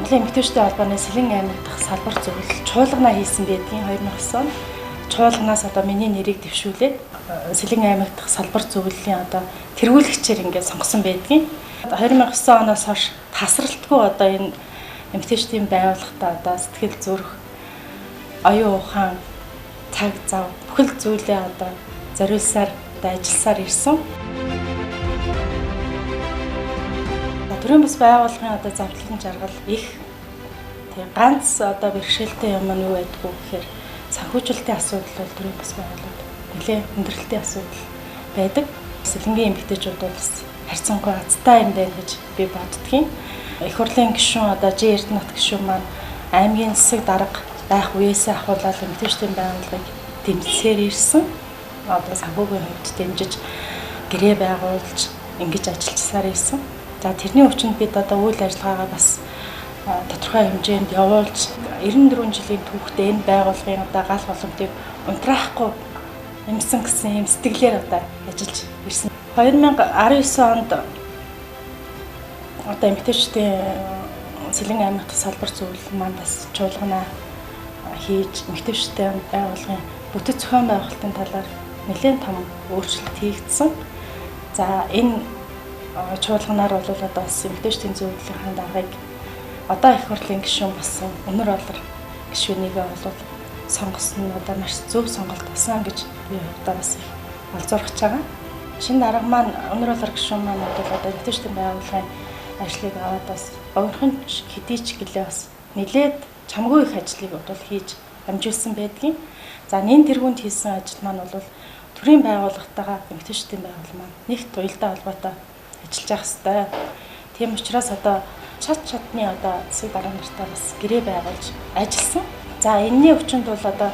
Монголын эмэгтэйчүүдийн холбооны Сэлэн аймаг дахь салбар зөвлөл чуулгана хийсэн байдгийн 2009 онд чуулганаас миний нэрийг дэвшүүлээд Сэлэн аймаг дахь салбар зөвлөлийн тэргүүлэгчээр ингээд сонгосон байдгийн. 2009 оноос хойш тасралтгүй энэ эмэгтэйчүүдийн байгууллагата сэтгэл зүрх, оюун ухаан, цаг зав бүхэл зүйлээ зориулсаар ажилласаар ирсэн. Төрийн бас байгууллагын завдлын жаргал их. Тэгээ ганц бэрхшээлтэй юм нь юу байдгүй гэхээр санхүүжилтийн асуудал бол төрийн бас байгууллагад нэлээд хүндрэлтэй асуудал байдаг. Сэлэнгийн эмэгтэйчүүд бол бас харьцангуй азтай юм байна гэж би боддгийн. Их хурлын гишүүн Ж Эрдэнэт гишүүн маань аймгийн засаг дарга байх үеэсээ ахуулаад эмэгтэйчүүдийн байгууллагыг дэмжсээр ирсэн. Санхүүгийн хувьд дэмжиж гэрээ байгуулж ингэж ажилласаар ирсэн. За тэрний хүчинд бид үйл ажиллагаагаа бас тодорхой хэмжээнд явуулж 94 жилийн түүхтээ энэ байгууллагын гал боломжийг унтраахгүй юмсан гэсэн юм сэтгэлээр ажиллаж ирсэн. 2019 онд эмэгтэйчүүдийн Сэлэн аймаг дахь салбар зөвлөл маань бас чуулгана хийж эмэгтэйчүүдийн байгууллагын бүтэц зохион байгуулалтын талаар нэлээд том өөрчлөлт хийгдсэн. За энэ чуулганаар бол бас эмэгтэйчүүдийн зөвлөлийн даргыг их хурлын гишүүн болсон Өнөр Олор гишүүнийгээ бол сонгосон нь маш зөв сонголт болсон гэж би бас их олзуурч байгаа. Шинэ дарга маань Өнөр Олор гишүүн маань бол эмэгтэйчүүдийн байгууллагын ажлыг аваад бас өөрхөнч хэдий ч гэлээ бас нэлээд чамгүй их ажлыг хийж амжуулсан байдгийн. За нэн тэргуунд хийсэн ажил маань бол төрийн байгууллагатайгаа эмэгтэйчүүдийн байгууллага маань нэгт уялдаа холбоотой ажиллаж явах хэрэгтэй. Тийм учраас шат шатны засаг дарга нартай бас гэрээ байгуулж ажилласан. За энэний хүчинд бол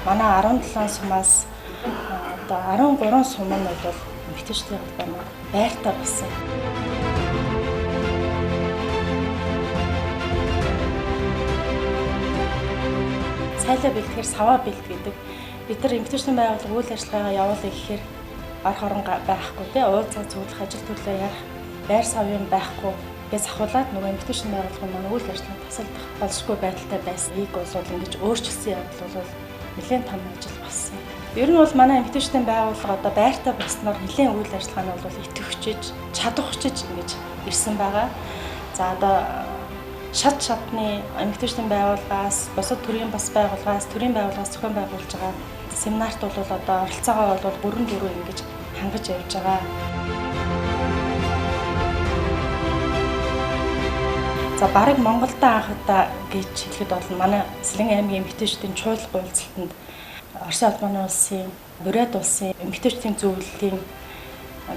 манай 17 сумаас 13 сум нь бол эмэгтэйчүүдийн холбоо байртай болсон. Сайлаа бэлтгэхээр саваа бэлт гэдэг. Бид нар эмэгтэйчүүдийн байгууллага үйл ажиллагаагаа явуулъя гэхээр орох орон байхгүй уулзаа цуглах ажил төрлөө яах байр савын байхгүй гэж ахуулаад нөгөө эмэгтэйчүүдийн байгууллагын маань үйл ажиллагаанд тасалдах болшгүй байдалтай байсныг бол ингэж өөрчилсөн явдал бол нэлээд том ажил болсон. Ер нь бол манай эмэгтэйчүүдийн байгууллага байртай болсноор нэлээд үйл ажиллагааны бол идэвхжиж, чадварчиж ингэж ирсэн байгаа. За шат шатны эмэгтэйчүүдийн байгууллагаас бусад төрийн бас байгууллагаас төрийн байгууллагаас зохион байгуулж байгаа семинарт бол оролцоогоо бол 3-4 ингэж хангаж явж байгаа. За бараг Монголда анхудаа гэж хэлэхэд бол манай Сэлэн аймгийн эмэгтэйчүүдийн чуулга уулзалтанд Оросын улбаны улсын, Бурят улсын эмэгтэйчүүдийн зөвлөлийн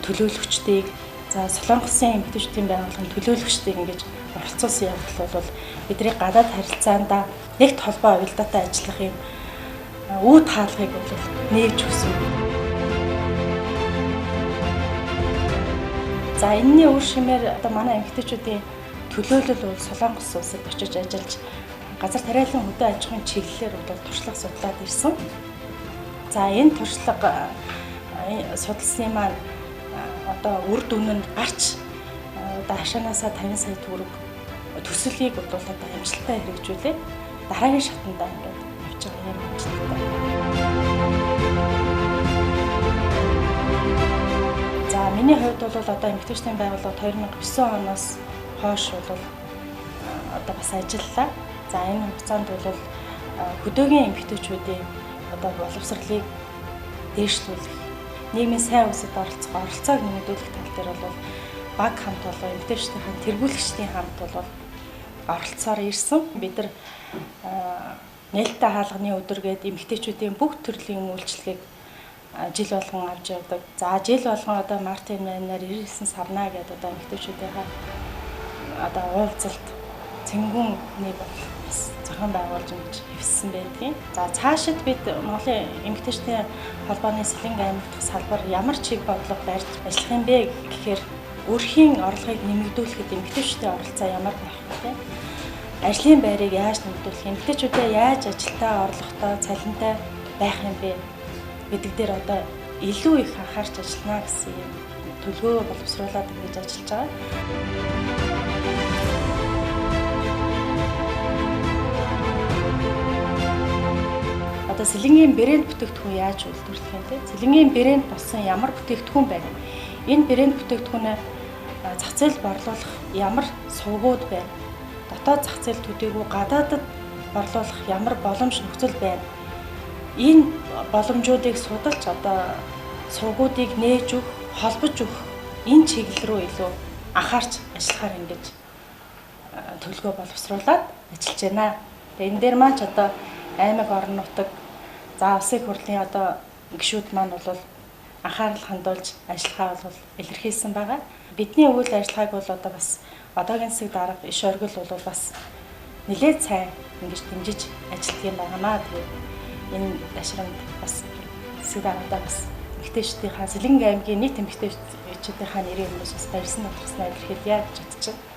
төлөөлөгчдийг, за Солонгосын эмэгтэйчүүдийн байгууллагын төлөөлөгчдийг ингэж оролцуулсан явдал бол бидний гадаад харилцаанд нэгт холбоо уялдаатай ажиллахын үүд хаалгыг бол нээж өгсөн. За энэний үр шимээр манай эмэгтэйчүүдийн төлөөлөл бол Солонгос улсад очиж ажиллаж газар тариалан хөдөө аж ахуйн чиглэлээр бол туршлага судлаад ирсэн. За энэ туршлага судалсны маань үр дүн нь гарч хашаанаасаа 50 сая төгрөг төсөлийг бол амжилттай хэрэгжүүлээд дараагийн шатанда ингээд явж байгаа юм ажилттай. За миний хувьд бол эмэгтэйчүүдийн байгууллага 2009 оноос хойш бол бас ажиллалаа. За энэ хугацаанд бол хөдөөгийн эмэгтэйчүүдийн боловсролыг дээшлүүлэх, нийгмийн сайн үсэд оролцоог нэмэгдүүлэх тал дээр бол баг хамт болон эмэгтэйчүүдийн тэргүүлэгчдийн хамт бол оролцоор ирсэн. Бид нар нээлттэй хаалганы өдөр гээд эмэгтэйчүүдийн бүх төрлийн үйлчлэгийг жил болгон авч явдаг. За жил болгон Мартин Майнаар 99 сарна гэдэг эмэгтэйчүүдийн уулзалт цэнгүүнийг бас зохион байгуулж ингэж хэвссэн байдгийн. За цаашид бид Монголын эмэгтэйчүүдийн холбооны Сэлэн аймаг дахь салбар ямар чиг бодлого барьж ажиллах юм бэ гэхээр өрхийн орлогыг нэмэгдүүлэхэд эмэгтэйчүүдийн оролцоо ямар байх вэ? Ажлын байрыг яаж нэмэгдүүлэх, эмэгтэйчүүдээ яаж ажилдаа орлоготой, цалинтай байх юм бэ гэдэг дээр илүү их анхаарч ажиллана гэсэн юм төлөвөө боловсруулаад ингэж ажиллаж байгаа. одоо сэлэнгийн брэнд бүтээгдэхүүн яаж үйлдвэрлэх юм те? Сэлэнгийн брэнд болсон ямар бүтээгдэхүүн байна? Энэ брэнд бүтээгдэхүүнээ зах зээлд борлуулах ямар сувгууд байна? Дотоод зах зээл төдийгүй гадаадд борлуулах ямар боломж нөхцөл байна? Энэ боломжуудыг судалж одоо сувгуудыг нээж өгөх, холбож өгөх энэ чиглэл рүү илүү анхаарч ажиллахаар ингэж төлөвлөгөө боловсруулад ажиллаж байна. Тэгээ энэ дээр маань ч одоо аймаг орон нутаг за улсын хурлын одоо гишүүд маань бол анхаарал хандуулж ажиллахаа бол илэрхийлсэн байгаа. Бидний үйл ажиллагааг бол одоо бас одоогийн засаг дарга иш оргил бол бас нэлээд сайн ингэж дэмжиж ажилладаг юм байнамаа. Тэгээ энэ ташрамд бас засаг даргадаа бас эмэгтэйчдийнхаа Сэлэнг аймгийн нийт эмэгтэйчдийнхаа нэрийн өмнөөс бас баярсан нотгосноо илэрхийлье гэж бодож байна.